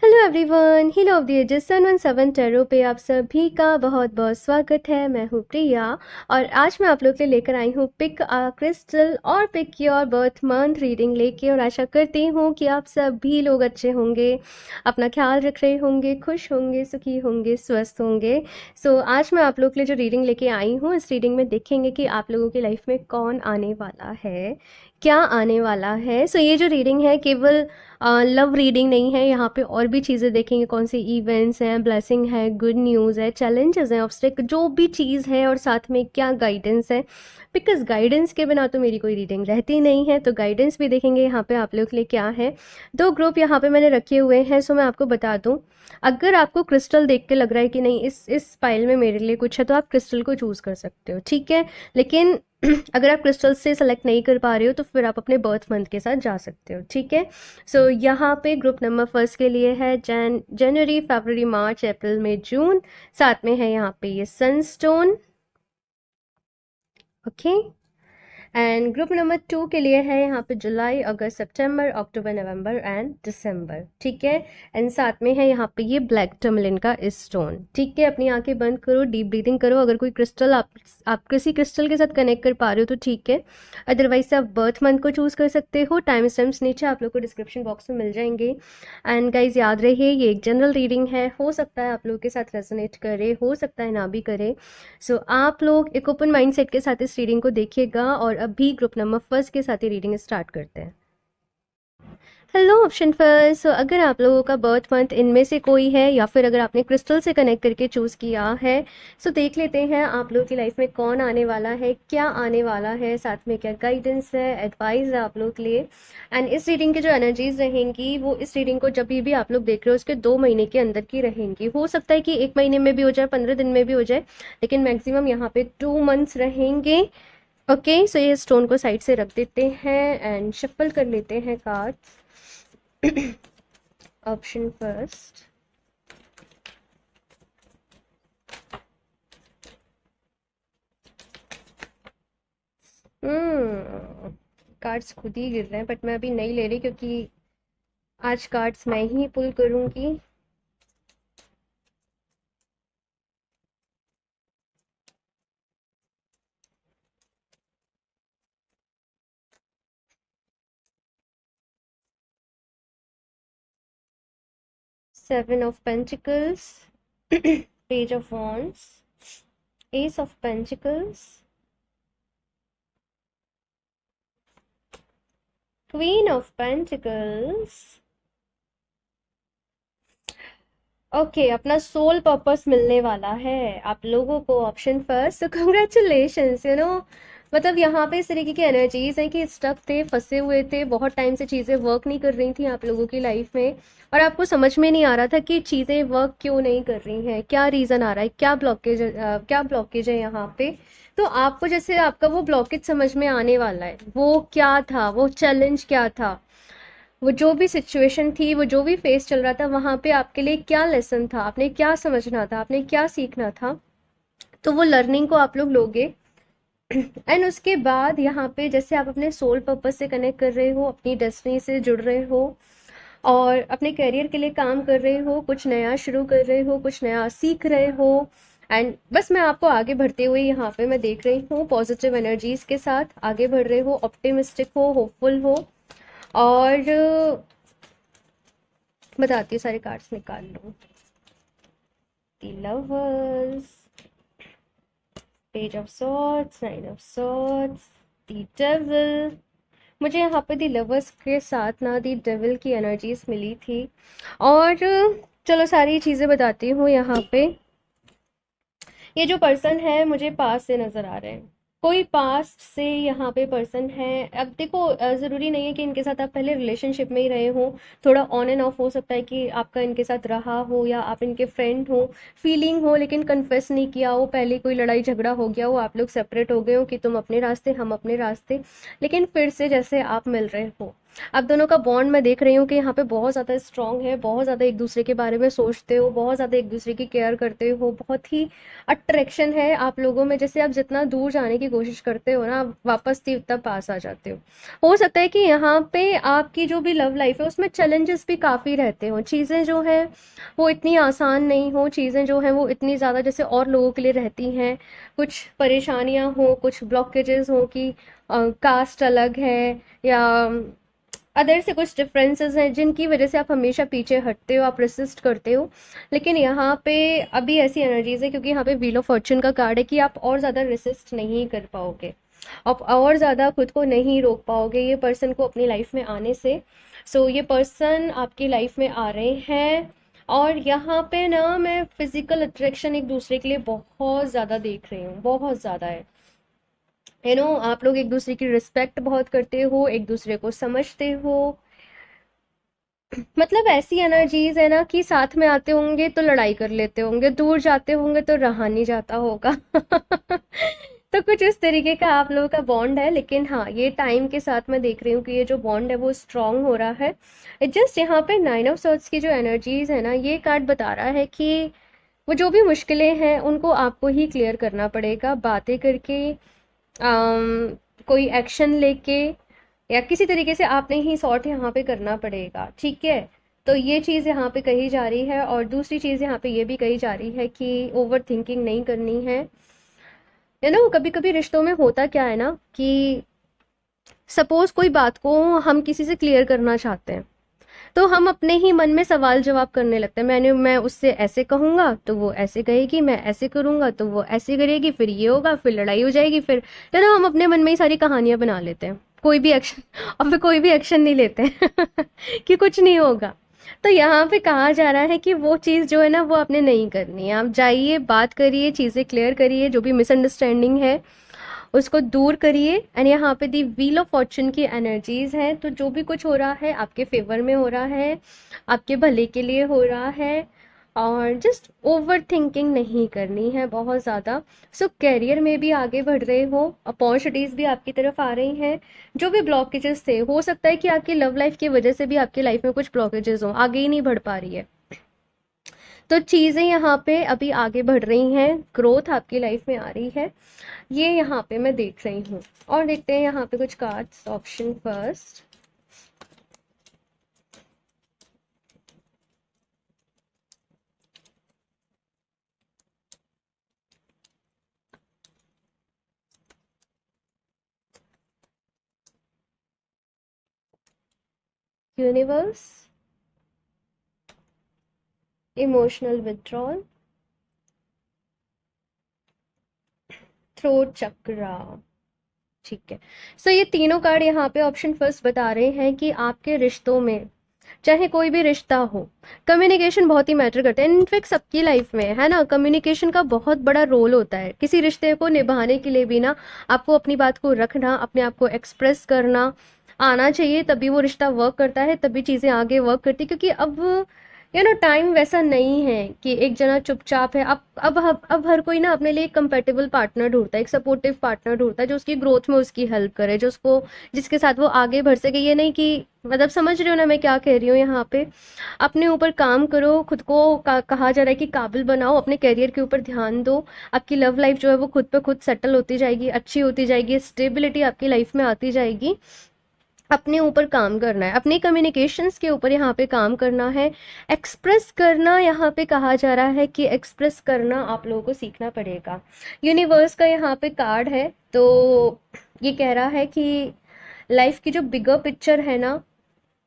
Hello everyone, heal of the ages sun 17 tarot पे आप सभी का बहुत बहुत स्वागत है। मैं हूँ प्रिया और आज मैं आप लोग के लिए लेकर आई हूँ पिक आ क्रिस्टल और pick your birth month reading लेके। और आशा करती हूँ कि आप सभी लोग अच्छे होंगे, अपना ख्याल रख रहे होंगे, खुश होंगे, सुखी होंगे, स्वस्थ होंगे। आज मैं आप लोग के लिए जो रीडिंग लेके आई हूँ, इस रीडिंग में देखेंगे कि आप लोगों की लाइफ में कौन आने वाला है, क्या आने वाला है। ये जो रीडिंग है केवल लव रीडिंग नहीं है। यहाँ पे और भी चीज़ें देखेंगे, कौन से इवेंट्स हैं, ब्लेसिंग है, गुड न्यूज़ है, चैलेंजेस हैं, ऑब्स्टेकल, जो भी चीज़ है, और साथ में क्या गाइडेंस है। बिकॉज गाइडेंस के बिना तो मेरी कोई रीडिंग रहती नहीं है। तो गाइडेंस भी देखेंगे यहाँ पे आप लोग के लिए क्या है। दो ग्रुप यहाँ पे मैंने रखे हुए हैं। मैं आपको बता दूँ, अगर आपको क्रिस्टल देख के लग रहा है कि नहीं इस फाइल में मेरे लिए कुछ है, तो आप क्रिस्टल को चूज़ कर सकते हो, ठीक है। लेकिन अगर आप क्रिस्टल से सेलेक्ट नहीं कर पा रहे हो तो फिर आप अपने बर्थ मंथ के साथ जा सकते हो, ठीक है। यहाँ पे ग्रुप नंबर फर्स्ट के लिए है जनवरी, फरवरी, मार्च, अप्रैल, मई, जून। साथ में है यहाँ पे ये Sunstone, okay. And group number 2 के लिए है यहाँ पे जुलाई, अगस्त, सितंबर, अक्टूबर, नवंबर एंड दिसंबर, ठीक है। एंड साथ में है यहाँ पे ये ब्लैक टर्मलिन का स्टोन, ठीक है। अपनी आंखें बंद करो, डीप ब्रीदिंग करो। अगर कोई क्रिस्टल आप किसी क्रिस्टल के साथ कनेक्ट कर पा रहे हो तो ठीक है, अदरवाइज से आप बर्थ मंथ को चूज कर सकते हो। टाइम स्टैम्प्स नीचे आप लोग को डिस्क्रिप्शन बॉक्स में मिल जाएंगे। एंड गाइज याद रहे, ये एक जनरल रीडिंग है, हो सकता है आप लोगों के साथ रेजोनेट करे, हो सकता है ना भी करे। आप लोग एक ओपन माइंडसेट के साथ इस रीडिंग को देखिएगा। और अभी ग्रुप नंबर फर्स्ट के साथ ही रीडिंग स्टार्ट करते हैं। Hello option first. अगर आप लोगों का बर्थ मंथ इनमें से कोई है, या फिर अगर आपने क्रिस्टल से कनेक्ट करके चूज़ किया है, देख लेते हैं आप लोगों की लाइफ में कौन आने वाला है, क्या आने वाला है, साथ में क्या गाइडेंस है, एडवाइस है आप लोग के लिए। एंड इस रीडिंग की जो एनर्जीज रहेंगी, वो इस रीडिंग को जब भी आप लोग देख रहे हो उसके 2 महीने के अंदर की रहेंगी। हो सकता है कि 1 महीने में भी हो जाए, 15 दिन में भी हो जाए, लेकिन मैक्सिमम यहाँ पे 2 मंथ्स रहेंगे, ओके। ये स्टोन को साइड से रख देते हैं एंड शफल कर लेते हैं कार्ड्स। ऑप्शन फर्स्ट, कार्ड्स खुद ही गिर रहे हैं, बट मैं अभी नहीं ले रही क्योंकि आज कार्ड्स मैं ही पुल करूंगी। Seven of pentacles, page of wands, S of pentacles, queen of pentacles. Okay, अपना सोल पर्पस मिलने वाला है आप लोगों को, ऑप्शन फर्स्ट। कंग्रेचुलेशंस, मतलब यहाँ पे इस तरीके की एनर्जीज हैं कि स्टक थे, फंसे हुए थे, बहुत टाइम से चीज़ें वर्क नहीं कर रही थी आप लोगों की लाइफ में, और आपको समझ में नहीं आ रहा था कि चीज़ें वर्क क्यों नहीं कर रही हैं, क्या रीज़न आ रहा है, क्या ब्लॉकेज है यहाँ पे। तो आपको जैसे आपका वो ब्लॉकेज समझ में आने वाला है, वो क्या था, वो चैलेंज क्या था, वो जो भी सिचुएशन थी, वो जो भी फेस चल रहा था, वहाँ पे आपके लिए क्या लेसन था, आपने क्या समझना था, आपने क्या सीखना था। तो वो लर्निंग को आप लोग लोगे। एंड उसके बाद यहाँ पे जैसे आप अपने सोल पर्पस से कनेक्ट कर रहे हो, अपनी डेस्टिनी से जुड़ रहे हो, और अपने करियर के लिए काम कर रहे हो, कुछ नया शुरू कर रहे हो, कुछ नया सीख रहे हो। एंड बस मैं आपको आगे बढ़ते हुए यहाँ पे मैं देख रही हूँ, पॉजिटिव एनर्जीज के साथ आगे बढ़ रहे हो, ऑप्टिमिस्टिक हो, होपफुल हो। और बताती हूँ, सारे कार्ड्स निकाल लो। The lovers, page of swords, nine of swords, the devil. मुझे यहाँ पे दी लवर्स के साथ ना दी डेविल की एनर्जीज मिली थी। और चलो सारी चीज़ें बताती हूँ। यहाँ पे ये जो पर्सन है मुझे पास से नज़र आ रहे हैं, कोई पास्ट से यहाँ पे पर्सन है। अब देखो, ज़रूरी नहीं है कि इनके साथ आप पहले रिलेशनशिप में ही रहे हो, थोड़ा ऑन एंड ऑफ हो सकता है कि आपका इनके साथ रहा हो, या आप इनके फ्रेंड हो, फीलिंग हो, लेकिन कन्फेस नहीं किया हो, पहले कोई लड़ाई झगड़ा हो गया हो, आप लोग सेपरेट हो गए हो कि तुम अपने रास्ते हम अपने रास्ते, लेकिन फिर से जैसे आप मिल रहे हो। आप दोनों का बॉन्ड मैं देख रही हूँ कि यहाँ पे बहुत ज़्यादा स्ट्रांग है, बहुत ज़्यादा एक दूसरे के बारे में सोचते हो, बहुत ज़्यादा एक दूसरे की केयर करते हो, बहुत ही अट्रैक्शन है आप लोगों में। जैसे आप जितना दूर जाने की कोशिश करते हो ना, आप वापस भी उतना पास आ जाते हो सकता है कि यहाँ पे आपकी जो भी लव लाइफ है उसमें चैलेंजेस भी काफ़ी रहते हो, चीज़ें जो है वो इतनी आसान नहीं हो, चीज़ें जो हैं वो इतनी ज़्यादा जैसे और लोगों के लिए रहती हैं, कुछ परेशानियां हो, कुछ ब्लॉकेजेस हो कि कास्ट अलग है या अदर से कुछ डिफरेंसेस हैं जिनकी वजह से आप हमेशा पीछे हटते हो, आप रेसिस्ट करते हो। लेकिन यहाँ पे अभी ऐसी एनर्जीज है क्योंकि यहाँ पे व्हील ऑफ फॉर्चून का कार्ड है कि आप और ज़्यादा रेसिस्ट नहीं कर पाओगे, आप और ज़्यादा खुद को नहीं रोक पाओगे ये पर्सन को अपनी लाइफ में आने से। सो ये पर्सन आपकी लाइफ में आ रहे हैं और यहाँ पे ना मैं फिजिकल अट्रैक्शन एक दूसरे के लिए बहुत ज़्यादा देख रही हूँ, बहुत ज़्यादा है। आप लोग एक दूसरे की रिस्पेक्ट बहुत करते हो, एक दूसरे को समझते हो। मतलब ऐसी एनर्जीज है ना कि साथ में आते होंगे तो लड़ाई कर लेते होंगे, दूर जाते होंगे तो रहा नहीं जाता होगा। तो कुछ इस तरीके का आप लोगों का बॉन्ड है। लेकिन हाँ, ये टाइम के साथ मैं देख रही हूँ कि ये जो बॉन्ड है वो स्ट्रांग हो रहा है। जस्ट यहाँ पे नाइन ऑफ सॉर्ड्स की जो एनर्जीज है ना, ये कार्ड बता रहा है कि वो जो भी मुश्किलें हैं उनको आपको ही क्लियर करना पड़ेगा, बातें करके, कोई एक्शन लेके, या किसी तरीके से आपने ही सॉर्ट यहाँ पे करना पड़ेगा, ठीक है। तो ये चीज़ यहाँ पे कही जा रही है और दूसरी चीज़ यहाँ पे ये भी कही जा रही है कि ओवर थिंकिंग नहीं करनी है। कभी कभी रिश्तों में होता क्या है ना कि सपोज कोई बात को हम किसी से क्लियर करना चाहते हैं तो हम अपने ही मन में सवाल जवाब करने लगते हैं। मैं उससे ऐसे कहूंगा तो वो ऐसे कहेगी, मैं ऐसे करूंगा तो वो ऐसे करेगी, फिर ये होगा, फिर लड़ाई हो जाएगी, फिर हम अपने मन में ही सारी कहानियां बना लेते हैं, कोई भी एक्शन और फिर कोई भी एक्शन नहीं लेते हैं कि कुछ नहीं होगा। तो यहाँ पे कहा जा रहा है कि वो चीज़ जो है ना वो आपने नहीं करनी है, आप जाइए, बात करिए, चीज़ें क्लियर करिए, जो भी मिसअंडरस्टैंडिंग है उसको दूर करिए। एंड यहाँ पे दी व्हील ऑफ फॉर्चून की एनर्जीज हैं, तो जो भी कुछ हो रहा है आपके फेवर में हो रहा है, आपके भले के लिए हो रहा है। और जस्ट ओवर थिंकिंग नहीं करनी है बहुत ज़्यादा। सो कैरियर में भी आगे बढ़ रहे हो, अपॉर्चुनिटीज़ भी आपकी तरफ आ रही हैं। जो भी ब्लॉकेजेस थे, हो सकता है कि आपकी लव लाइफ की वजह से भी आपकी लाइफ में कुछ ब्लॉकेजेस हो, आगे ही नहीं बढ़ पा रही है, तो चीज़ें यहाँ पे अभी आगे बढ़ रही हैं, ग्रोथ आपकी लाइफ में आ रही है, ये यहाँ पे मैं देख रही हूँ। और देखते हैं यहाँ पे कुछ cards. Option first, universe, emotional withdrawal, throat chakra, ठीक है। सो ये तीनों कार्ड यहाँ पे ऑप्शन फर्स्ट बता रहे हैं कि आपके रिश्तों में, चाहे कोई भी रिश्ता हो, कम्युनिकेशन बहुत ही मैटर करता है। इनफैक्ट सबकी लाइफ में है ना, कम्युनिकेशन का बहुत बड़ा रोल होता है। किसी रिश्ते को निभाने के लिए भी ना आपको अपनी बात को रखना, अपने आप को एक्सप्रेस करना आना चाहिए, तभी वो रिश्ता वर्क करता है, तभी चीज़ें आगे वर्क करती है। क्योंकि अब टाइम वैसा नहीं है कि एक जना चुपचाप है। अब हर कोई ना अपने लिए एक कंपेटेबल पार्टनर ढूंढता है, एक सपोर्टिव पार्टनर ढूंढता है जो उसकी ग्रोथ में उसकी हेल्प करे, जो उसको, जिसके साथ वो आगे बढ़ सके। ये नहीं कि, मतलब समझ रहे हो ना मैं क्या कह रही हूँ। यहाँ पे अपने ऊपर काम करो, खुद को कहा जा रहा है कि काबिल बनाओ, अपने करियर के ऊपर ध्यान दो, आपकी लव लाइफ जो है वो खुद पे खुद सेटल होती जाएगी, अच्छी होती जाएगी, स्टेबिलिटी आपकी लाइफ में आती जाएगी। अपने ऊपर काम करना है, अपने कम्युनिकेशंस के ऊपर यहाँ पे काम करना है, एक्सप्रेस करना। यहाँ पे कहा जा रहा है कि एक्सप्रेस करना आप लोगों को सीखना पड़ेगा। यूनिवर्स का यहाँ पे कार्ड है, तो ये कह रहा है कि लाइफ की जो बिगर पिक्चर है ना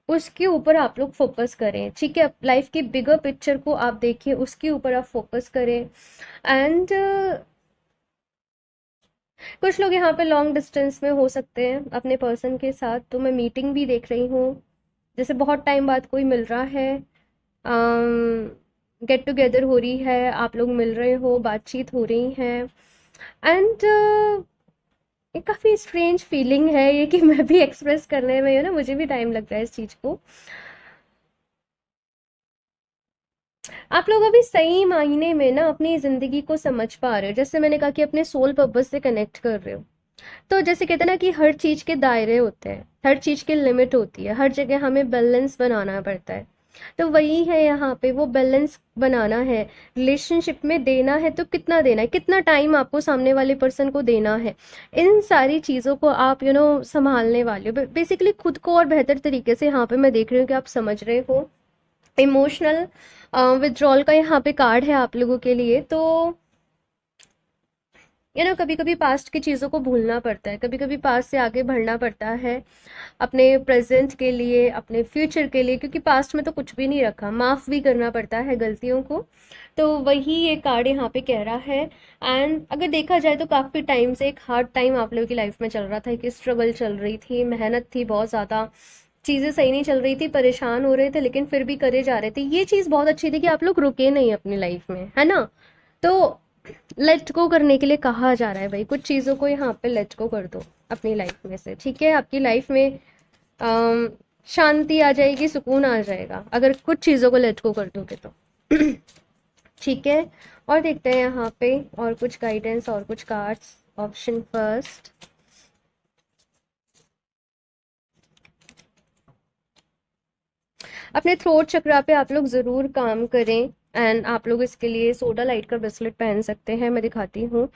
उसके ऊपर आप लोग फोकस करें, ठीक है। लाइफ की बिगर पिक्चर को आप देखिए, उसके ऊपर आप फोकस करें। एंड कुछ लोग यहाँ पे लॉन्ग डिस्टेंस में हो सकते हैं अपने पर्सन के साथ, तो मैं मीटिंग भी देख रही हूँ, जैसे बहुत टाइम बाद कोई मिल रहा है, गेट टुगेदर हो रही है, आप लोग मिल रहे हो, बातचीत हो रही है। एंड ये काफ़ी स्ट्रेंज फीलिंग है ये कि मैं भी एक्सप्रेस करने में, ना मुझे भी टाइम लग रहा है इस चीज़ को। आप लोग अभी सही मायने में ना अपनी ज़िंदगी को समझ पा रहे हो, जैसे मैंने कहा कि अपने सोल पर्पस से कनेक्ट कर रहे हो। तो जैसे कहते हैं ना कि हर चीज़ के दायरे होते हैं, हर चीज़ की लिमिट होती है, हर जगह हमें बैलेंस बनाना पड़ता है। तो वही है यहाँ पे, वो बैलेंस बनाना है। रिलेशनशिप में देना है तो कितना देना है, कितना टाइम आपको सामने वाले पर्सन को देना है, इन सारी चीज़ों को आप संभालने वाले हो। बेसिकली खुद को और बेहतर तरीके से यहाँ पे मैं देख रही हूँ कि आप समझ रहे हो। इमोशनल विड्रॉल का यहाँ पे कार्ड है आप लोगों के लिए। तो कभी कभी पास्ट की चीज़ों को भूलना पड़ता है, कभी कभी पास्ट से आगे बढ़ना पड़ता है अपने प्रेजेंट के लिए, अपने फ्यूचर के लिए, क्योंकि पास्ट में तो कुछ भी नहीं रखा, माफ़ भी करना पड़ता है गलतियों को। तो वही ये कार्ड यहाँ पे कह रहा है। एंड अगर देखा जाए तो काफ़ी टाइम से एक हार्ड टाइम आप लोगों की लाइफ में चल रहा था, कि स्ट्रगल चल रही थी, मेहनत थी बहुत ज़्यादा, चीज़ें सही नहीं चल रही थी, परेशान हो रहे थे, लेकिन फिर भी करे जा रहे थे। ये चीज़ बहुत अच्छी थी कि आप लोग रुके नहीं अपनी लाइफ में, है ना। तो लेट गो करने के लिए कहा जा रहा है भाई, कुछ चीज़ों को यहाँ पे लेट गो कर दो अपनी लाइफ में से, ठीक है। आपकी लाइफ में अम, शांति आ जाएगी, सुकून आ जाएगा अगर कुछ चीज़ों को लेट गो कर दोगे तो। ठीक है। और देखते हैं यहाँ पे और कुछ गाइडेंस और कुछ कार्ड्स। ऑप्शन फर्स्ट, अपने थ्रोट चक्रा पे आप लोग ज़रूर काम करें। एंड आप लोग इसके लिए सोडा लाइट का ब्रेसलेट पहन सकते हैं, मैं दिखाती हूँ।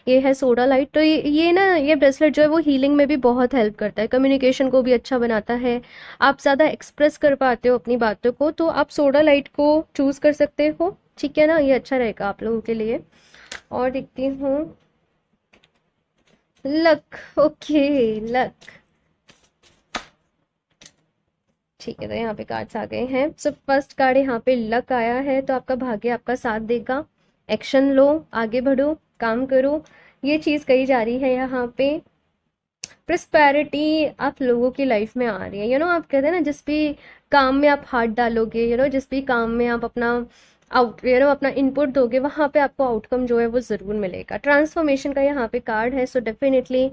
ये है सोडा लाइट। तो ये ब्रेसलेट जो है वो हीलिंग में भी बहुत हेल्प करता है, कम्युनिकेशन को भी अच्छा बनाता है, आप ज़्यादा एक्सप्रेस कर पाते हो अपनी बातों को, तो आप सोडा लाइट को चूज़ कर सकते हो, ठीक है ना। ये अच्छा रहेगा आप लोगों के लिए। और देखती हूँ लक। Okay, luck. ठीक है, तो यहाँ पे कार्ड्स आ गए हैं। सो फर्स्ट कार्ड यहाँ पे लक आया है, तो आपका भाग्य आपका साथ देगा। एक्शन लो, आगे बढ़ो, काम करो, ये चीज़ कही जा रही है यहाँ पे। प्रिस्पैरिटी आप लोगों की लाइफ में आ रही है। आप कहते हैं ना, जिस भी काम में आप हाथ डालोगे, जिस भी काम में आप अपना अपना इनपुट दोगे, वहाँ पे आपको आउटकम जो है वो ज़रूर मिलेगा। ट्रांसफॉर्मेशन का यहाँ पे कार्ड है। सो डेफिनेटली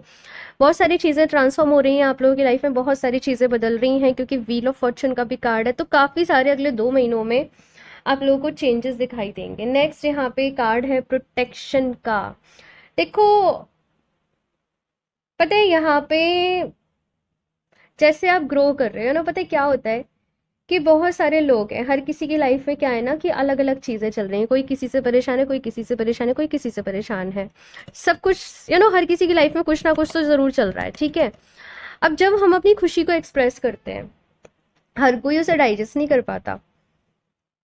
बहुत सारी चीज़ें ट्रांसफॉर्म हो रही हैं आप लोगों की लाइफ में, बहुत सारी चीज़ें बदल रही हैं, क्योंकि व्हील ऑफ फॉर्चून का भी कार्ड है। तो काफ़ी सारे अगले 2 महीनों में आप लोगों को चेंजेस दिखाई देंगे। नेक्स्ट यहाँ पे कार्ड है प्रोटेक्शन का। देखो, पता है यहाँ पे जैसे आप ग्रो कर रहे हो ना, पता है क्या होता है कि बहुत सारे लोग हैं, हर किसी की लाइफ में क्या है ना कि अलग अलग चीज़ें चल रही हैं, कोई किसी से परेशान है, कोई किसी से परेशान है, कोई किसी से परेशान है। सब कुछ हर किसी की लाइफ में कुछ ना कुछ तो ज़रूर चल रहा है, ठीक है। अब जब हम अपनी खुशी को एक्सप्रेस करते हैं, हर कोई उसे डाइजेस्ट नहीं कर पाता,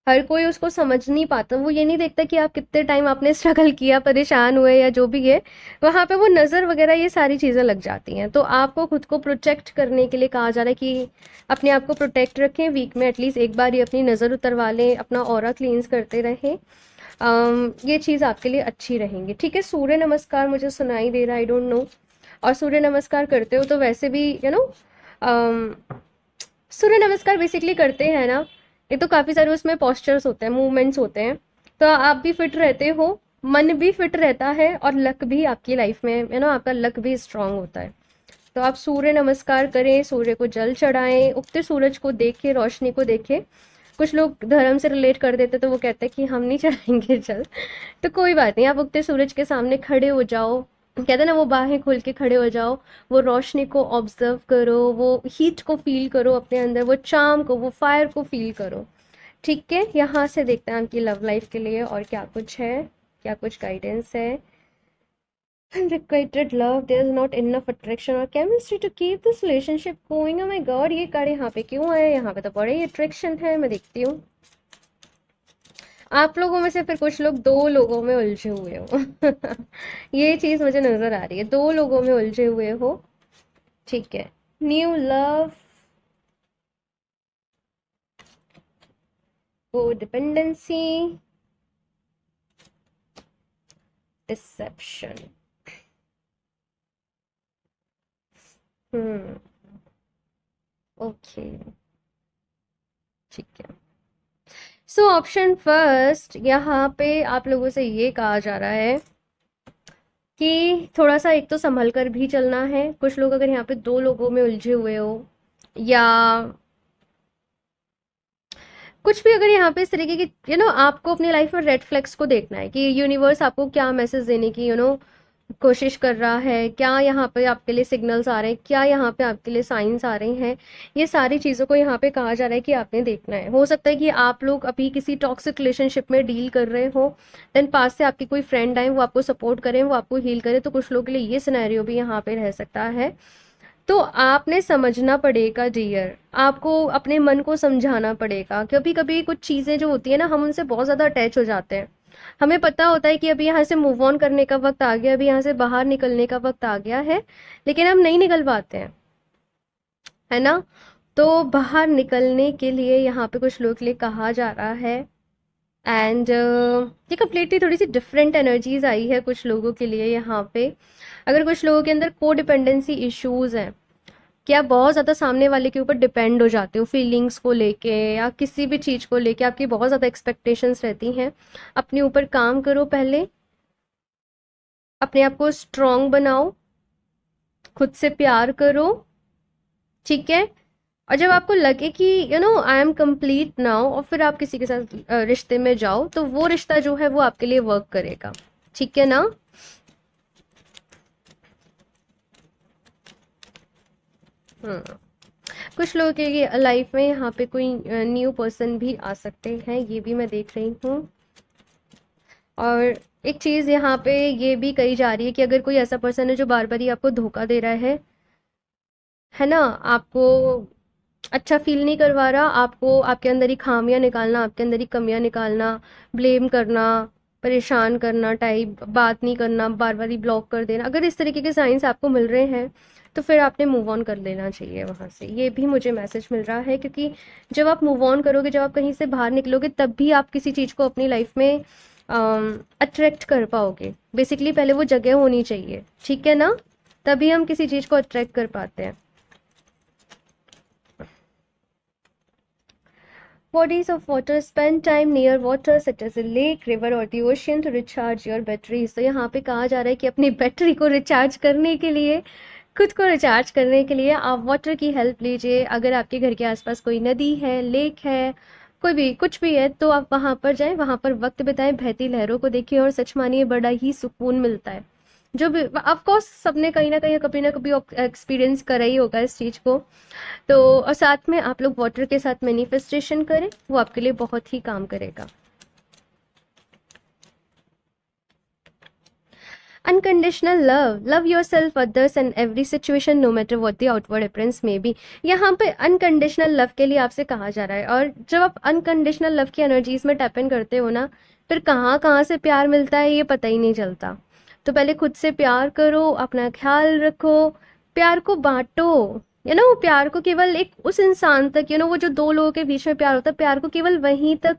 हर कोई उसको समझ नहीं पाता। वो ये नहीं देखता कि आप कितने टाइम आपने स्ट्रगल किया, परेशान हुए, या जो भी है, वहाँ पे वो नज़र वगैरह ये सारी चीज़ें लग जाती हैं। तो आपको खुद को प्रोटेक्ट करने के लिए कहा जा रहा है कि अपने आप को प्रोटेक्ट रखें, वीक में एटलीस्ट एक बार ही अपनी नज़र उतरवा लें, अपना ऑरा क्लींस करते रहें। ये चीज़ आपके लिए अच्छी रहेंगी, ठीक है। सूर्य नमस्कार मुझे सुनाई दे रहा है, आई डोंट नो। और सूर्य नमस्कार करते हो तो वैसे भी सूर्य नमस्कार बेसिकली करते हैं ना, ये तो काफ़ी सारे उसमें पोस्चर्स होते हैं, मूवमेंट्स होते हैं, तो आप भी फिट रहते हो, मन भी फिट रहता है, और लक भी आपकी लाइफ में आपका लक भी स्ट्रांग होता है। तो आप सूर्य नमस्कार करें, सूर्य को जल चढ़ाएं, उगते सूरज को देखें, रोशनी को देखें। कुछ लोग धर्म से रिलेट कर देते तो वो कहते हैं कि हम नहीं चढ़ाएंगे जल, तो कोई बात नहीं, आप उगते सूरज के सामने खड़े हो जाओ, कहते हैं ना वो बाहें खोल के खड़े हो जाओ, वो रोशनी को ऑब्जर्व करो, वो हीट को फील करो अपने अंदर, वो चार्म को, वो फायर को फील करो, ठीक है। यहाँ से देखते हैं आपकी लव लाइफ के लिए और क्या कुछ है, क्या कुछ गाइडेंस है। Unrequited love, there's not enough attraction or chemistry to keep this relationship going. Oh my god, ये कार्ड यहाँ पे क्यों आया, यहाँ पे तो बड़े ही अट्रैक्शन है। मैं देखती हूँ आप लोगों में से फिर कुछ लोग 2 लोगों में उलझे हुए हो। ये चीज मुझे नजर आ रही है, 2 लोगों में उलझे हुए हो, ठीक है। न्यू लव, को डिपेंडेंसी, डिसेप्शन। हम्म, ओके, ठीक है। सो ऑप्शन फर्स्ट, यहाँ पे आप लोगों से ये कहा जा रहा है कि थोड़ा सा एक तो संभल कर भी चलना है। कुछ लोग अगर यहाँ पे 2 लोगों में उलझे हुए हो, या कुछ भी, अगर यहाँ पे इस तरीके की आपको अपनी लाइफ में रेड फ्लैग्स को देखना है कि यूनिवर्स आपको क्या मैसेज देने की कोशिश कर रहा है, क्या यहाँ पे आपके लिए सिग्नल्स आ रहे हैं, क्या यहाँ पे आपके लिए साइंस आ रहे हैं, ये सारी चीज़ों को यहाँ पे कहा जा रहा है कि आपने देखना है। हो सकता है कि आप लोग अभी किसी टॉक्सिक रिलेशनशिप में डील कर रहे हो, देन पास से आपकी कोई फ्रेंड आए, वो आपको सपोर्ट करें, वो आपको हील करे, तो कुछ लोगों के लिए ये सिनेरियो भी यहाँ पे रह सकता है। तो आपने समझना पड़ेगा डियर, आपको अपने मन को समझाना पड़ेगा। कभी कभी कुछ चीज़ें जो होती है ना, हम उनसे बहुत ज़्यादा अटैच हो जाते हैं। हमें पता होता है कि अभी यहाँ से मूव ऑन करने का वक्त आ गया, अभी यहाँ से बाहर निकलने का वक्त आ गया है, लेकिन हम नहीं निकल पाते हैं, है ना। तो बाहर निकलने के लिए यहाँ पे कुछ लोग के लिए कहा जा रहा है। एंड ये कम्प्लीटली थोड़ी सी डिफरेंट एनर्जीज आई है कुछ लोगों के लिए यहाँ पे। अगर कुछ लोगों के अंदर को डिपेंडेंसी इश्यूज हैं, कि आप बहुत ज़्यादा सामने वाले के ऊपर डिपेंड हो जाते हो फीलिंग्स को लेके या किसी भी चीज़ को लेके, आपकी बहुत ज़्यादा एक्सपेक्टेशंस रहती हैं, अपने ऊपर काम करो पहले, अपने आप को स्ट्रॉन्ग बनाओ, खुद से प्यार करो, ठीक है। और जब आपको लगे कि you know I am complete now, और फिर आप किसी के साथ रिश्ते में जाओ, तो वो रिश्ता जो है वो आपके लिए वर्क करेगा, ठीक है ना। हम्म। कुछ लोगों के लाइफ में यहाँ पे कोई न्यू पर्सन भी आ सकते हैं, ये भी मैं देख रही हूँ। और एक चीज़ यहाँ पे ये भी कही जा रही है कि अगर कोई ऐसा पर्सन है जो बार बार ही आपको धोखा दे रहा है ना, आपको अच्छा फील नहीं करवा रहा, आपको आपके अंदर ही खामियां निकालना, आपके अंदर ही कमियां निकालना, ब्लेम करना, परेशान करना, टाइप बात नहीं करना, बार बार ही ब्लॉक कर देना, अगर इस तरीके के साइंस आपको मिल रहे हैं, तो फिर आपने मूव ऑन कर लेना चाहिए वहाँ से। ये भी मुझे मैसेज मिल रहा है, क्योंकि जब आप मूव ऑन करोगे, जब आप कहीं से बाहर निकलोगे, तब भी आप किसी चीज़ को अपनी लाइफ में अट्रैक्ट कर पाओगे। बेसिकली पहले वो जगह होनी चाहिए, ठीक है ना, तभी हम किसी चीज़ को अट्रैक्ट कर पाते हैं। Bodies of water, spend time near water such as a lake, river or the ocean to recharge your batteries। तो यहाँ पे कहा जा रहा है कि अपनी बैटरी को रिचार्ज करने के लिए, खुद को रिचार्ज करने के लिए आप वाटर की हेल्प लीजिए। अगर आपके घर के आसपास कोई नदी है, लेक है, कोई भी कुछ भी है, तो आप वहाँ पर जाएं, वहाँ पर वक्त बिताएं, बहती लहरों को देखिए, और सच मानिए बड़ा ही सुकून मिलता है। जो भी ऑफ कोर्स सबने कहीं ना कभी एक्सपीरियंस करा ही होगा इस चीज़ को। तो और साथ में आप लोग वाटर के साथ मैनिफेस्टेशन करें, वो आपके लिए बहुत ही काम करेगा। Unconditional love, love yourself, others and every situation, no matter what the outward appearance may be. यहाँ पे अनकंडीशनल लव के लिए आपसे कहा जा रहा है। और जब आप अनकंडीशनल लव की एनर्जीज में टैप इन करते हो ना, फिर कहाँ कहाँ से प्यार मिलता है ये पता ही नहीं चलता। तो पहले खुद से प्यार करो, अपना ख्याल रखो, प्यार को बांटो। प्यार को केवल एक उस इंसान तक, वो जो दो लोगों के बीच में प्यार होता है, प्यार को केवल वहीं तक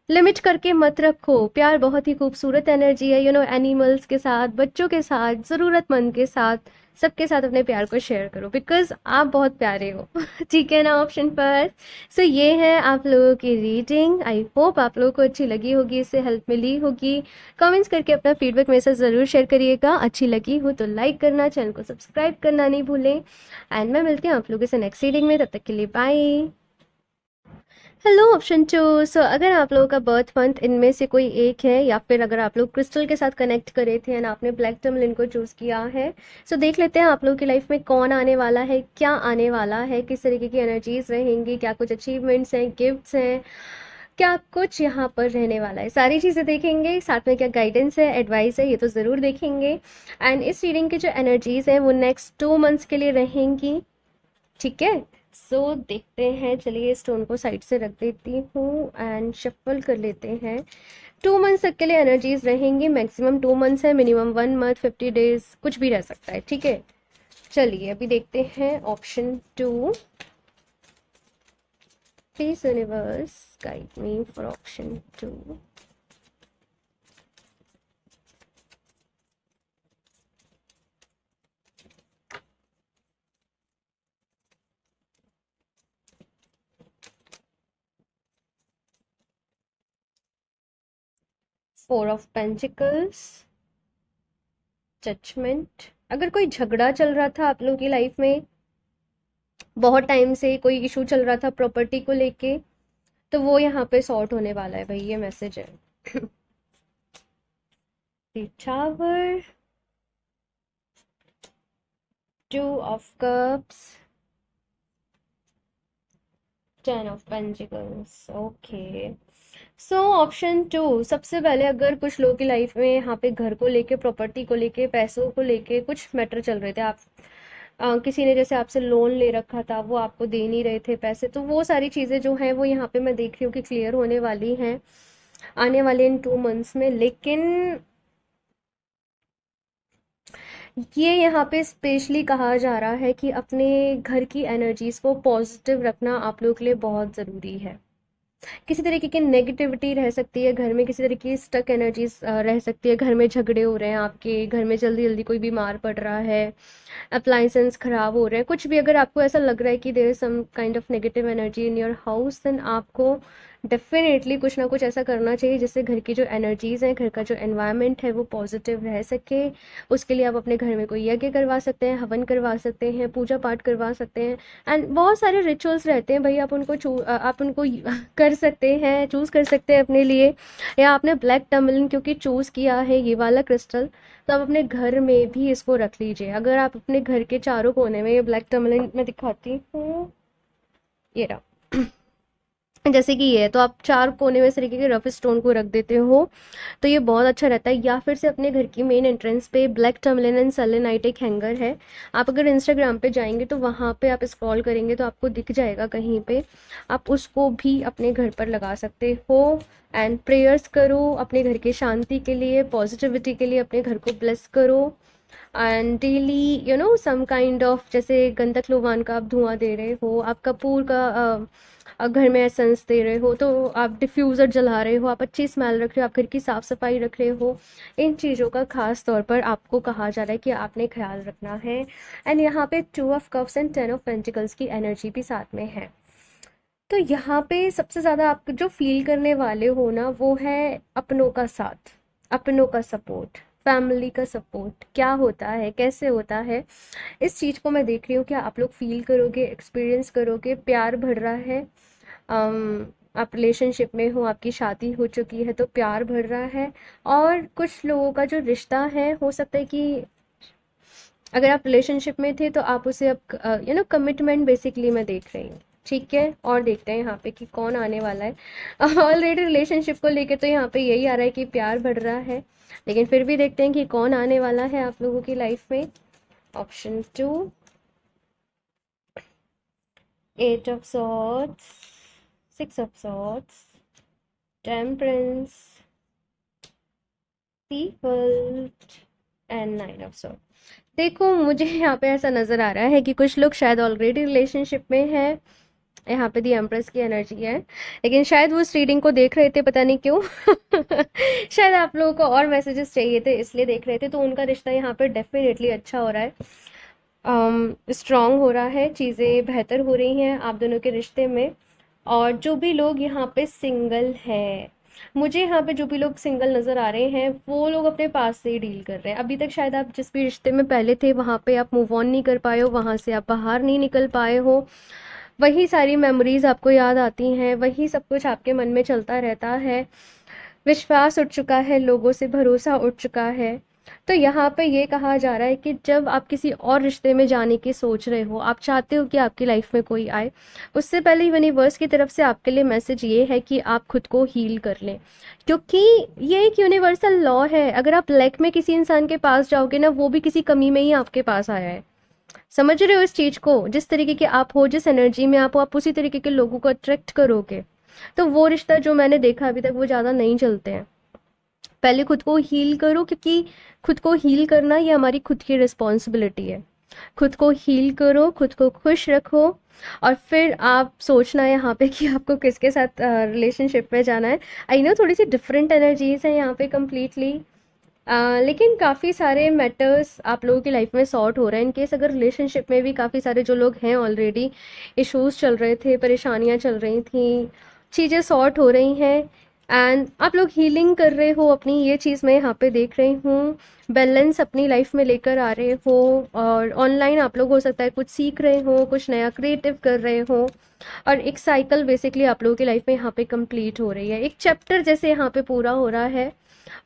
लिमिट करके मत रखो। प्यार बहुत ही खूबसूरत एनर्जी है, एनिमल्स के साथ, बच्चों के साथ, ज़रूरतमंद के साथ, सबके साथ अपने प्यार को शेयर करो, बिकॉज आप बहुत प्यारे हो। ठीक है ना, ऑप्शन पर। सो ये है आप लोगों की रीडिंग। आई होप आप लोगों को अच्छी लगी होगी, इससे हेल्प मिली होगी। कमेंट्स करके अपना फीडबैक मेरे साथ ज़रूर शेयर करिएगा। अच्छी लगी हो तो लाइक करना, चैनल को सब्सक्राइब करना नहीं भूलें। एंड मैं मिलती हूँ आप लोगों से नेक्स्ट रीडिंग में, तब तक के लिए bye. Hello option two. So अगर आप लोगों का बर्थ मंथ इनमें से कोई एक है, या फिर अगर आप लोग क्रिस्टल के साथ कनेक्ट करे थे एंड आपने ब्लैक टर्मलिन को चूज़ किया है, सो देख लेते हैं आप लोगों की लाइफ में कौन आने वाला है, क्या आने वाला है, किस तरीके की एनर्जीज रहेंगी, क्या कुछ अचीवमेंट्स हैं, गिफ्ट्स हैं, क्या कुछ यहाँ पर रहने वाला है। सारी चीज़ें देखेंगे, साथ में क्या गाइडेंस है, एडवाइस है, ये तो ज़रूर देखेंगे। एंड इस रीडिंग की जो एनर्जीज हैं वो नेक्स्ट 2 मंथ्स के लिए रहेंगी, ठीक है। देखते हैं, चलिए स्टोन को साइड से रख देती हूँ एंड शफल कर लेते हैं। 2 मंथ्स तक के लिए एनर्जीज रहेंगी, मैक्सिमम 2 मंथ्स है, मिनिमम 1 मंथ, 50 डेज, कुछ भी रह सकता है, ठीक है। चलिए अभी देखते हैं option 2। Please universe guide me for option 2। 4 of pentacles, judgement. अगर कोई झगड़ा चल रहा था आप लोगों की लाइफ में, बहुत टाइम से कोई इशू चल रहा था प्रॉपर्टी को लेके, तो वो यहाँ पे सॉर्ट होने वाला है भाई, ये मैसेज है। The tower, 2 of cups, 10 of pentacles. Okay, so option 2, सबसे पहले अगर कुछ लोगों की लाइफ में यहाँ पे घर को लेके, प्रॉपर्टी को लेके, पैसों को लेके कुछ मैटर चल रहे थे, आप किसी ने जैसे आपसे लोन ले रखा था, वो आपको दे नहीं रहे थे पैसे, तो वो सारी चीज़ें जो हैं वो यहाँ पे मैं देख रही हूँ कि क्लियर होने वाली हैं आने वाले इन 2 मंथ्स में। लेकिन ये यहाँ पे स्पेशली कहा जा रहा है कि अपने घर की एनर्जीज को पॉजिटिव रखना आप लोगों के लिए बहुत ज़रूरी है। किसी तरीके की नेगेटिविटी रह सकती है घर में, किसी तरह की स्टक एनर्जीज रह सकती है, घर में झगड़े हो रहे हैं, आपके घर में जल्दी जल्दी कोई बीमार पड़ रहा है, अप्लाइंसेस खराब हो रहे हैं, कुछ भी अगर आपको ऐसा लग रहा है कि there is some kind of negative energy in your house, then आपको डेफिनेटली कुछ ना कुछ ऐसा करना चाहिए जिससे घर की जो एनर्जीज हैं, घर का जो एनवायरनमेंट है वो पॉजिटिव रह सके। उसके लिए आप अपने घर में कोई यज्ञ करवा सकते हैं, हवन करवा सकते हैं, पूजा पाठ करवा सकते हैं, एंड बहुत सारे रिचुअल्स रहते हैं भाई, आप उनको कर सकते हैं, चूज़ कर सकते हैं अपने लिए। या आपने ब्लैक टर्मलिन क्योंकि चूज़ किया है ये वाला क्रिस्टल, तो आप अपने घर में भी इसको रख लीजिए। अगर आप अपने घर के चारों कोने में ये ब्लैक टर्मलिन मैं दिखाती हूँ, ये रहा जैसे कि ये है, तो आप चार कोने में इस तरीके के रफ स्टोन को रख देते हो तो ये बहुत अच्छा रहता है। या फिर से अपने घर की मेन एंट्रेंस पे ब्लैक टर्मलिन एंड सेलेनाइट एक हैंगर है, आप अगर इंस्टाग्राम पे जाएंगे तो वहाँ पे आप स्क्रॉल करेंगे तो आपको दिख जाएगा कहीं पे, आप उसको भी अपने घर पर लगा सकते हो। एंड प्रेयर्स करो अपने घर की शांति के लिए, पॉजिटिविटी के लिए, अपने घर को ब्लेस करो। And daily some kind of, जैसे गंधक लोवान का आप धुआं दे रहे हो, आप कपूर का घर में एसेंस दे रहे हो, तो आप डिफ्यूज़र जला रहे हो, आप अच्छी स्मेल रख रहे हो, आप घर की साफ़ सफाई रख रहे हो, इन चीज़ों का खास तौर पर आपको कहा जा रहा है कि आपने ख्याल रखना है। एंड यहाँ पे 2 of cups and 10 of pentacles की एनर्जी भी साथ में है। तो यहाँ पे सबसे ज़्यादा आप जो फील करने वाले हो ना, वो है अपनों का साथ, अपनों का सपोर्ट, फैमिली का सपोर्ट। क्या होता है, कैसे होता है, इस चीज़ को मैं देख रही हूँ कि आप लोग फील करोगे, एक्सपीरियंस करोगे, प्यार बढ़ रहा है। आप रिलेशनशिप में हो, आपकी शादी हो चुकी है तो प्यार बढ़ रहा है। और कुछ लोगों का जो रिश्ता है, हो सकता है कि अगर आप रिलेशनशिप में थे तो आप उसे अब कमिटमेंट बेसिकली मैं देख रही हूँ। ठीक है, और देखते हैं यहाँ पे कि कौन आने वाला है। ऑलरेडी रिलेशनशिप को लेके तो यहाँ पे यही आ रहा है कि प्यार बढ़ रहा है, लेकिन फिर भी देखते हैं कि कौन आने वाला है आप लोगों की लाइफ में। Option 2, 8 of swords, 6 of swords, temperance, people and 9 of sword. देखो मुझे यहाँ पे ऐसा नज़र आ रहा है कि कुछ लोग शायद ऑलरेडी रिलेशनशिप में हैं, यहाँ पे दी एम्प्रेस की एनर्जी है, लेकिन शायद वो उस रीडिंग को देख रहे थे, पता नहीं क्यों। शायद आप लोगों को और मैसेजेस चाहिए थे इसलिए देख रहे थे, तो उनका रिश्ता यहाँ पे डेफिनेटली अच्छा हो रहा है, स्ट्रांग हो रहा है, चीज़ें बेहतर हो रही हैं आप दोनों के रिश्ते में। और जो भी लोग यहाँ पे सिंगल हैं, मुझे यहाँ पे जो भी लोग सिंगल नज़र आ रहे हैं वो लोग अपने पास से ही डील कर रहे हैं। अभी तक शायद आप जिस भी रिश्ते में पहले थे वहाँ पे आप मूव ऑन नहीं कर पाए हो, वहाँ से आप बाहर नहीं निकल पाए हो, वही सारी मेमोरीज आपको याद आती हैं, वही सब कुछ आपके मन में चलता रहता है, विश्वास उठ चुका है, लोगों से भरोसा उठ चुका है। तो यहाँ पे ये कहा जा रहा है कि जब आप किसी और रिश्ते में जाने की सोच रहे हो, आप चाहते हो कि आपकी लाइफ में कोई आए, उससे पहले यूनिवर्स की तरफ से आपके लिए मैसेज ये है कि आप खुद को हील कर लें, क्योंकि ये एक यूनिवर्सल लॉ है। अगर आप लैक में किसी इंसान के पास जाओगे ना, वो भी किसी कमी में ही आपके पास आया है। समझ रहे हो इस चीज को? जिस तरीके के आप हो, जिस एनर्जी में आप उसी तरीके के लोगों को अट्रैक्ट करोगे। तो वो रिश्ता जो मैंने देखा अभी तक वो ज्यादा नहीं चलते हैं। पहले खुद को हील करो, क्योंकि खुद को हील करना ये हमारी खुद की रिस्पॉन्सिबिलिटी है। खुद को हील करो, खुद को खुश रखो, और फिर आप सोचना यहाँ पे कि आपको किसके साथ रिलेशनशिप में जाना है। आई नो थोड़ी सी डिफरेंट एनर्जीज हैं यहाँ पे कम्प्लीटली, लेकिन काफ़ी सारे मैटर्स आप लोगों की लाइफ में सॉर्ट हो रहे हैं। इनकेस अगर रिलेशनशिप में भी काफ़ी सारे जो लोग हैं ऑलरेडी, इश्यूज चल रहे थे, परेशानियाँ चल रही थी, चीज़ें सॉर्ट हो रही हैं, एंड आप लोग हीलिंग कर रहे हो अपनी, ये चीज़ मैं यहाँ पे देख रही हूँ। बैलेंस अपनी लाइफ में लेकर आ रहे हो, और ऑनलाइन आप लोग हो सकता है कुछ सीख रहे हो, कुछ नया क्रिएटिव कर रहे हो, और एक साइकिल बेसिकली आप लोगों की लाइफ में यहाँ पे कंप्लीट हो रही है, एक चैप्टर जैसे यहाँ पे पूरा हो रहा है।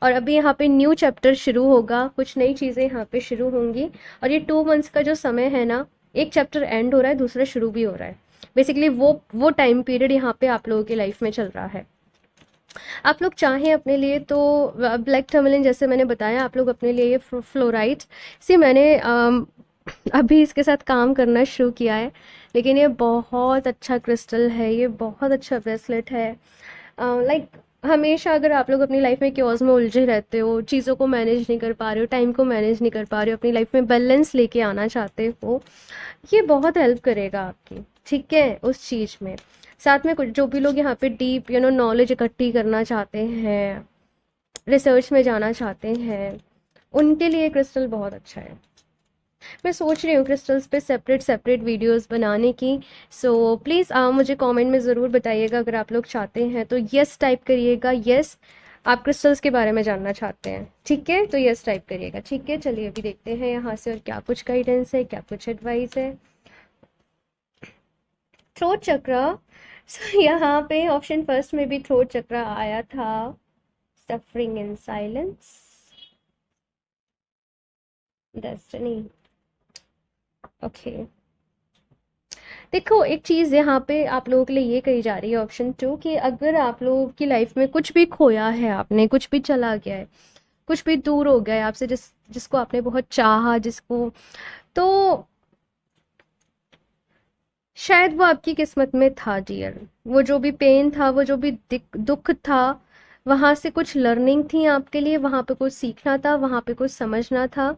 और अभी यहाँ पे न्यू चैप्टर शुरू होगा, कुछ नई चीज़ें यहाँ पे शुरू होंगी। और ये 2 मंथ्स का जो समय है ना, एक चैप्टर एंड हो रहा है, दूसरा शुरू भी हो रहा है। बेसिकली वो टाइम पीरियड यहाँ पे आप लोगों की लाइफ में चल रहा है। आप लोग चाहें अपने लिए तो ब्लैक टर्मलिन, जैसे मैंने बताया, आप लोग अपने लिए ये फ्लोराइड सी, मैंने अभी इसके साथ काम करना शुरू किया है, लेकिन ये बहुत अच्छा क्रिस्टल है, ये बहुत अच्छा ब्रेसलेट है। लाइक हमेशा अगर आप लोग अपनी लाइफ में क्योस में उलझे रहते हो, चीज़ों को मैनेज नहीं कर पा रहे हो, टाइम को मैनेज नहीं कर पा रहे हो, अपनी लाइफ में बैलेंस लेके आना चाहते हो, ये बहुत हेल्प करेगा आपकी, ठीक है, उस चीज़ में। साथ में कुछ जो भी लोग यहाँ पे डीप नॉलेज इकट्ठी करना चाहते हैं, रिसर्च में जाना चाहते हैं, उनके लिए क्रिस्टल बहुत अच्छा है। मैं सोच रही हूँ क्रिस्टल्स पे सेपरेट सेपरेट वीडियोस बनाने की। सो प्लीज़ मुझे कमेंट में ज़रूर बताइएगा, अगर आप लोग चाहते हैं तो यस टाइप करिएगा, यस आप क्रिस्टल्स के बारे में जानना चाहते हैं, ठीक है, तो यस टाइप करिएगा, ठीक है। चलिए अभी देखते हैं यहाँ से और क्या कुछ गाइडेंस है, क्या कुछ एडवाइस है। थ्रोट चक्र, सो यहाँ पे ऑप्शन फर्स्ट में भी थ्रोट चक्र आया था, suffering in silence, destiny. Okay, देखो एक चीज़ यहाँ पे आप लोगों के लिए ये कही जा रही है, ऑप्शन 2, कि अगर आप लोगों की लाइफ में कुछ भी खोया है, आपने कुछ भी चला गया है, कुछ भी दूर हो गया है आपसे, जिसको आपने बहुत चाहा, जिसको, तो शायद वो आपकी किस्मत में था डियर। वो जो भी पेन था, वो जो भी दुख था, वहां से कुछ लर्निंग थी आपके लिए, वहां पे कुछ सीखना था, वहां पे कुछ समझना था,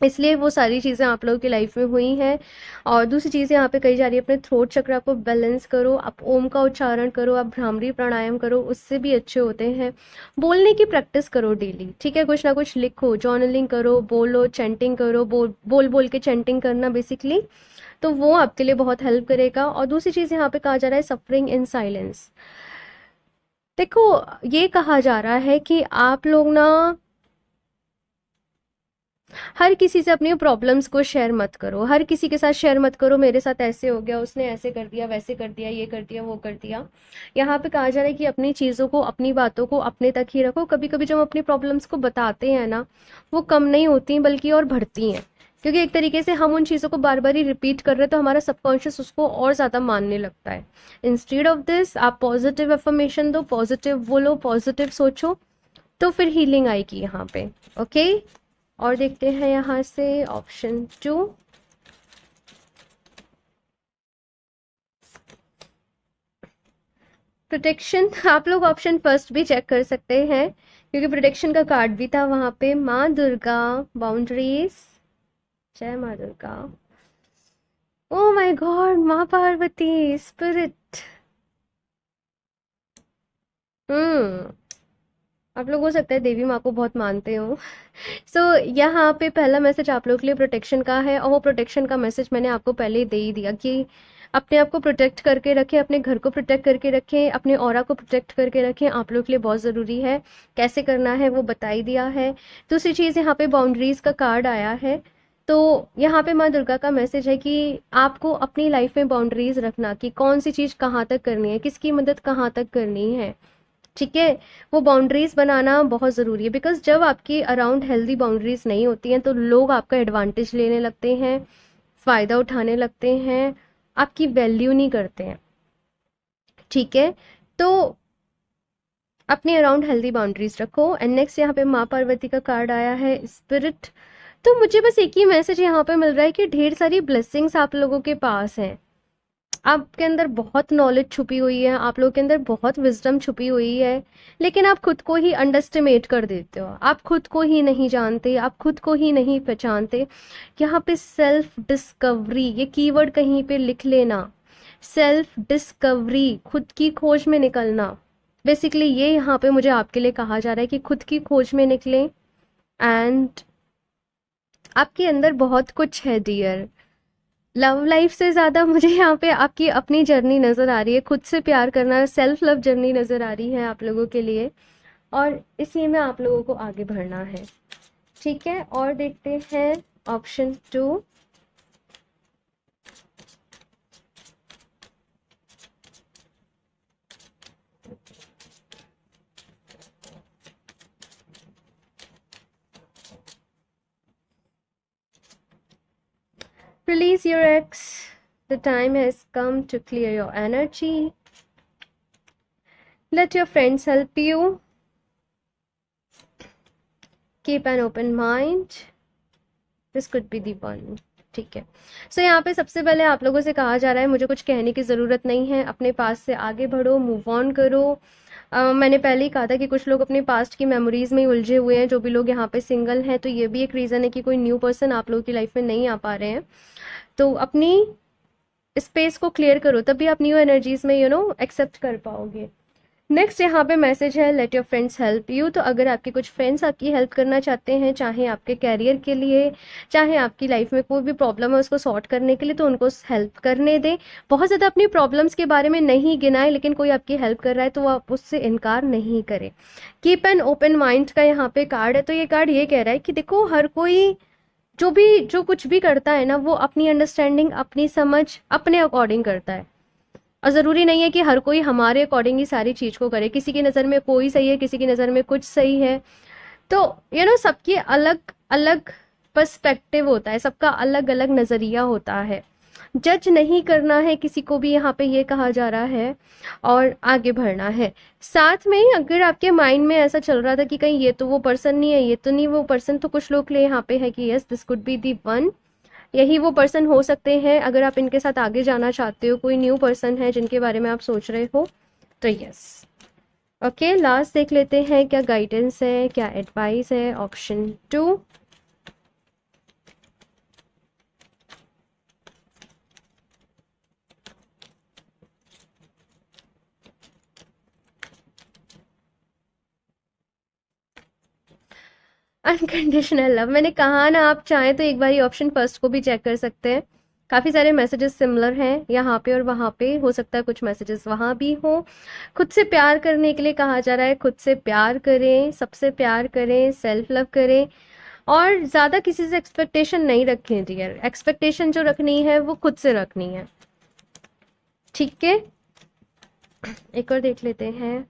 इसलिए वो सारी चीज़ें आप लोगों की लाइफ में हुई हैं। और दूसरी चीज़ यहाँ पे कही जा रही है, अपने थ्रोट चक्र को बैलेंस करो, आप ओम का उच्चारण करो, आप भ्रामरी प्राणायाम करो, उससे भी अच्छे होते हैं। बोलने की प्रैक्टिस करो डेली, ठीक है, कुछ ना कुछ लिखो, जर्नलिंग करो, बोलो, चैंटिंग करो, बोल बोल के चैंटिंग करना बेसिकली, तो वो आपके लिए बहुत हेल्प करेगा। और दूसरी चीज़ यहाँ पे कहा जा रहा है, सफरिंग इन साइलेंस। देखो, ये कहा जा रहा है कि आप लोग ना हर किसी से अपनी प्रॉब्लम्स को शेयर मत करो, हर किसी के साथ शेयर मत करो, मेरे साथ ऐसे हो गया, उसने ऐसे कर दिया, वैसे कर दिया, ये कर दिया, वो कर दिया। यहाँ पे कहा जा रहा है कि अपनी चीज़ों को, अपनी बातों को अपने तक ही रखो। कभी कभी जब हम अपनी प्रॉब्लम्स को बताते हैं ना, वो कम नहीं होती बल्कि और बढ़ती हैं, क्योंकि एक तरीके से हम उन चीज़ों को बार बार ही रिपीट कर रहे हैं, तो हमारा सबकॉन्शियस उसको और ज़्यादा मानने लगता है। इंस्टेड ऑफ दिस, आप पॉजिटिव अफर्मेशन दो, पॉजिटिव बोलो, पॉजिटिव सोचो, तो फिर हीलिंग आएगी यहाँ पे। ओके, और देखते हैं यहाँ से ऑप्शन 2, प्रोटेक्शन। आप लोग ऑप्शन फर्स्ट भी चेक कर सकते हैं, क्योंकि प्रोटेक्शन का कार्ड भी था वहां पे। माँ दुर्गा, बाउंड्रीज, जय माँ दुर्गा, ओ माय गॉड, माँ पार्वती, स्पिरिट। हम्म, आप लोग हो सकता है देवी माँ को बहुत मानते हो। सो यहाँ पे पहला मैसेज आप लोग के लिए प्रोटेक्शन का है, और वो प्रोटेक्शन का मैसेज मैंने आपको पहले ही दे ही दिया कि अपने आप को प्रोटेक्ट करके रखें, अपने घर को प्रोटेक्ट करके रखें, अपने ऑरा को प्रोटेक्ट करके रखें, आप लोग के लिए बहुत ज़रूरी है। कैसे करना है वो बता ही दिया है। दूसरी चीज़, यहाँ पे बाउंड्रीज का कार्ड आया है, तो यहाँ पे माँ दुर्गा का मैसेज है कि आपको अपनी लाइफ में बाउंड्रीज रखना, कि कौन सी चीज़ कहाँ तक करनी है, किसकी मदद कहाँ तक करनी है, ठीक है, वो बाउंड्रीज बनाना बहुत ज़रूरी है। बिकॉज जब आपकी अराउंड हेल्दी बाउंड्रीज नहीं होती हैं, तो लोग आपका एडवांटेज लेने लगते हैं, फ़ायदा उठाने लगते हैं, आपकी वैल्यू नहीं करते हैं, ठीक है, तो अपने अराउंड हेल्दी बाउंड्रीज रखो। एंड नेक्स्ट यहाँ पे माँ पार्वती का कार्ड आया है, स्पिरिट। तो मुझे बस एक ही मैसेज यहाँ पे मिल रहा है कि ढेर सारी ब्लेसिंग्स आप लोगों के पास हैं, आपके अंदर बहुत नॉलेज छुपी हुई है, आप लोगों के अंदर बहुत विजडम छुपी हुई है, लेकिन आप खुद को ही अंडरस्टिमेट कर देते हो, आप खुद को ही नहीं जानते, आप खुद को ही नहीं पहचानते। यहाँ पे सेल्फ डिस्कवरी, ये कीवर्ड कहीं पे लिख लेना, सेल्फ डिस्कवरी, खुद की खोज में निकलना। बेसिकली ये यहाँ पे मुझे आपके लिए कहा जा रहा है कि खुद की खोज में निकलें। एंड आपके अंदर बहुत कुछ है डियर, लव लाइफ से ज़्यादा मुझे यहाँ पे आपकी अपनी जर्नी नज़र आ रही है, खुद से प्यार करना, सेल्फ लव जर्नी नज़र आ रही है आप लोगों के लिए, और इसी में आप लोगों को आगे बढ़ना है, ठीक है। और देखते हैं option 2, Release your ex. The time has come to clear your energy. Let your friends help you. Keep an open mind. This could be the one. ठीक है. सो यहाँ पे सबसे पहले आप लोगों से कहा जा रहा है मुझे कुछ कहने की ज़रूरत नहीं है, अपने पास से आगे बढ़ो, मूव ऑन करो. मैंने पहले ही कहा था कि कुछ लोग अपने पास्ट की मेमोरीज में ही उलझे हुए हैं. जो भी लोग यहाँ पे सिंगल हैं तो ये भी एक रीज़न है कि कोई न्यू पर्सन आप लोगों की लाइफ में नहीं आ पा रहे हैं. तो अपनी स्पेस को क्लियर करो, तभी आप न्यू एनर्जीज में एक्सेप्ट कर पाओगे. नेक्स्ट यहाँ पे मैसेज है let your friends help you. तो अगर आपके कुछ फ्रेंड्स आपकी हेल्प करना चाहते हैं, चाहे आपके कैरियर के लिए, चाहे आपकी लाइफ में कोई भी प्रॉब्लम है उसको सॉर्ट करने के लिए, तो उनको हेल्प करने दें. बहुत ज़्यादा अपनी प्रॉब्लम्स के बारे में नहीं गिनाएं, लेकिन कोई आपकी हेल्प कर रहा है तो आप उससे इनकार नहीं करें. कीप एन ओपन माइंड का यहाँ पे कार्ड है. तो ये कार्ड ये कह रहा है कि देखो हर कोई जो कुछ भी करता है ना, वो अपनी अंडरस्टैंडिंग, अपनी समझ, अपने अकॉर्डिंग करता है. और ज़रूरी नहीं है कि हर कोई हमारे अकॉर्डिंग ही सारी चीज़ को करे. किसी की नज़र में कोई सही है, किसी की नज़र में कुछ सही है. तो सबकी अलग अलग पर्सपेक्टिव होता है, सबका अलग अलग नज़रिया होता है. जज नहीं करना है किसी को भी, यहाँ पे ये कहा जा रहा है, और आगे बढ़ना है. साथ में अगर आपके माइंड में ऐसा चल रहा था कि कहीं ये तो वो पर्सन नहीं है, ये तो नहीं वो पर्सन, तो कुछ लोग के लिए यहाँ पे है कि yes this could be the one. यही वो पर्सन हो सकते हैं. अगर आप इनके साथ आगे जाना चाहते हो, कोई न्यू पर्सन है जिनके बारे में आप सोच रहे हो, तो यस. ओके, लास्ट देख लेते हैं क्या गाइडेंस है, क्या एडवाइस है. ऑप्शन 2. Unconditional love. मैंने कहा ना, आप चाहें तो एक बार ऑप्शन फर्स्ट को भी चेक कर सकते हैं. काफ़ी सारे मैसेजेस सिमिलर हैं यहाँ पे और वहाँ पे. हो सकता है कुछ मैसेजेस वहाँ भी हो. खुद से प्यार करने के लिए कहा जा रहा है. खुद से प्यार करें, सबसे प्यार करें, सेल्फ लव करें, और ज़्यादा किसी से एक्सपेक्टेशन नहीं रखें डियर. एक्सपेक्टेशन जो रखनी है वो खुद से रखनी है. ठीक है, एक और देख लेते हैं.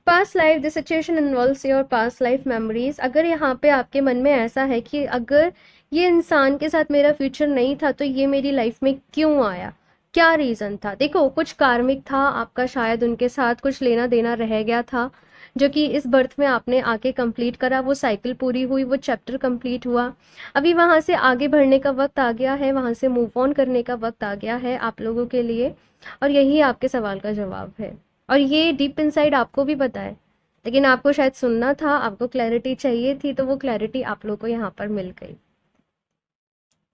Past life, the situation involves your past life memories. अगर यहाँ पे आपके मन में ऐसा है कि अगर ये इंसान के साथ मेरा फ्यूचर नहीं था तो ये मेरी लाइफ में क्यों आया, क्या रीज़न था. देखो कुछ कार्मिक था आपका, शायद उनके साथ कुछ लेना देना रह गया था, जो कि इस बर्थ में आपने आके कंप्लीट करा. वो साइकिल पूरी हुई, वो चैप्टर कंप्लीट हुआ. अभी वहाँ से आगे बढ़ने का वक्त आ गया है, वहाँ से मूव ऑन करने का वक्त आ गया है आप लोगों के लिए. और यही आपके सवाल का जवाब है. और ये डीप इनसाइड आपको भी पता है, लेकिन आपको शायद सुनना था, आपको क्लैरिटी चाहिए थी, तो वो क्लैरिटी आप लोगों को यहाँ पर मिल गई.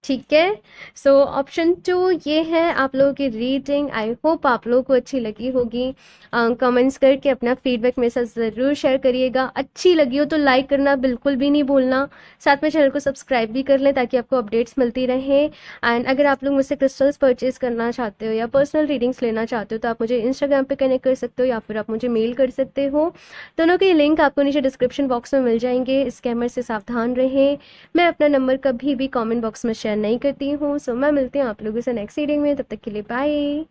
ठीक है. सो ऑप्शन 2 ये है आप लोगों की रीडिंग. आई होप आप लोगों को अच्छी लगी होगी. कमेंट्स करके अपना फीडबैक मेरे साथ ज़रूर शेयर करिएगा. अच्छी लगी हो तो लाइक करना बिल्कुल भी नहीं भूलना. साथ में चैनल को सब्सक्राइब भी कर लें ताकि आपको अपडेट्स मिलती रहें. एंड अगर आप लोग मुझसे क्रिस्टल्स परचेज करना चाहते हो या पर्सनल रीडिंग्स लेना चाहते हो तो आप मुझे इंस्टाग्राम पर कनेक्ट कर सकते हो या फिर आप मुझे मेल कर सकते हो. दोनों के लिंक आपको नीचे डिस्क्रिप्शन बॉक्स में मिल जाएंगे. स्कैमर से सावधान रहें. मैं अपना नंबर कभी भी कमेंट बॉक्स में शेयर नहीं करती हूँ. सो मैं मिलती हूँ आप लोगों से नेक्स्ट रीडिंग में. तब तक के लिए बाय.